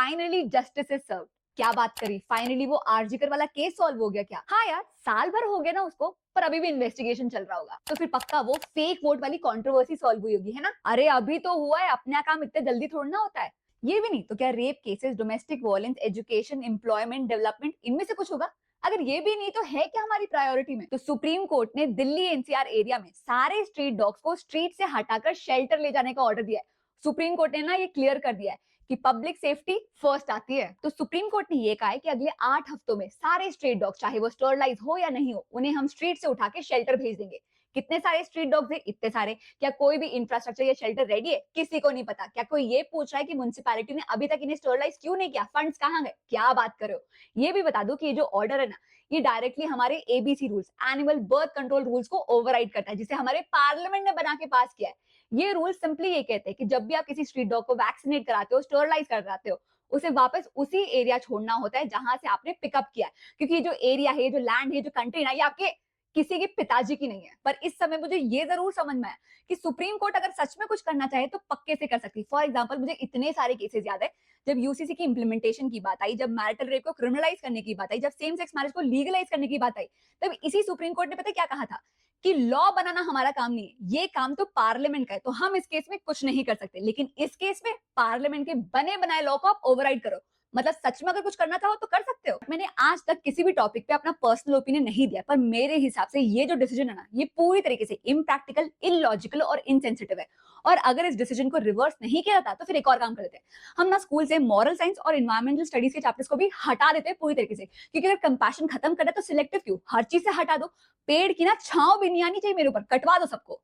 Finally justice is सर्व। क्या बात करी, फाइनली वो आरजीकर वाला केस सॉल्व हो गया क्या? हाँ यार, साल भर हो गया ना उसको, पर अभी भी इन्वेस्टिगेशन चल रहा होगा। तो फिर पक्का वो फेक वोट वाली कंट्रोवर्सी सॉल्व हुई होगी, है ना? अरे अभी तो हुआ है, अपना काम इतने जल्दी थोड़ा ना होता है। ये भी नहीं तो क्या rape cases, domestic violence, education, employment, development, इनमें से कुछ होगा? अगर ये भी नहीं तो है क्या हमारी प्रायोरिटी में? तो सुप्रीम कोर्ट ने दिल्ली एनसीआर एरिया में सारे स्ट्रीट डॉग्स को स्ट्रीट से हटाकर शेल्टर ले जाने का ऑर्डर दिया है। सुप्रीम कोर्ट ने ना ये क्लियर कर दिया है कि पब्लिक सेफ्टी फर्स्ट आती है। तो सुप्रीम कोर्ट ने ये कहा है कि अगले 8 हफ्तों में सारे स्ट्रीट डॉग्स, चाहे वो स्टरलाइज हो या नहीं हो, उन्हें हम स्ट्रीट से उठा के शेल्टर भेज देंगे। कितने सारे स्ट्रीट डॉग्स है? इतने सारे। क्या कोई भी इंफ्रास्ट्रक्चर या शेल्टर रेडी है? किसी को नहीं पता। क्या कोई ये पूछ रहा है कि म्युनिसिपैलिटी ने अभी तक इन्हें स्टरलाइज क्यों नहीं किया? फंड्स कहाँ गए? क्या बात कर रहे हो? ये भी बता दो कि ये जो ऑर्डर है ना, ये डायरेक्टली हमारे ABC rules, animal birth control rules को ओवरराइड करता है, जिसे हमारे पार्लियामेंट ने बना के पास किया है। ये रूल सिंपली ये कहते हैं कि जब भी आप किसी स्ट्रीट डॉग को वैक्सीनेट कराते हो, स्टरलाइज कराते हो, उसे वापस उसी एरिया छोड़ना होता है जहां से आपने पिकअप किया है। क्योंकि ये जो एरिया है, ये जो लैंड है, जो कंट्री ना, ये आपके किसी के पिताजी की नहीं है। पर इस समय मुझे ये जरूर समझ में आया कि सुप्रीम कोर्ट अगर सच में कुछ करना चाहे तो पक्के से कर सकती है। फॉर एग्जाम्पल, मुझे इतने सारे केसेस याद है जब यूसीसी की इंप्लीमेंटेशन की बात आई, जब मैरिटल रेप को क्रिमिनलाइज करने की बात आई, जब सेम सेक्स मैरिज को लीगलाइज करने की बात आई, तब इसी सुप्रीम कोर्ट ने पता है क्या कहा था? कि लॉ बनाना हमारा काम नहीं है, ये काम तो पार्लियामेंट का है। तो हम इस केस में कुछ नहीं कर सकते, लेकिन इस केस में पार्लियामेंट के बने बनाए लॉ को आप ओवरराइड करो। मतलब सच में अगर कुछ करना चाहो तो कर सकते हो। मैंने आज तक किसी भी टॉपिक पे अपना पर्सनल ओपिनियन नहीं दिया, पर मेरे हिसाब से ये जो डिसीजन है ना, ये पूरी तरीके से इम्प्रैक्टिकल, इलॉजिकल और इनसेंसिटिव है। और अगर इस डिसीजन को रिवर्स नहीं किया जाता तो फिर एक और काम कर देते हैं, हम ना स्कूल से मॉरल साइंस और एनवायरमेंटल स्टडीज के चैप्टर्स को भी हटा देते हैं पूरी तरीके से। क्योंकि अगर कंपैशन खत्म कर दे तो सिलेक्टिव क्यों? हर चीज से हटा दो। पेड़ की ना छांव भी नहीं आनी चाहिए मेरे ऊपर, कटवा दो सबको।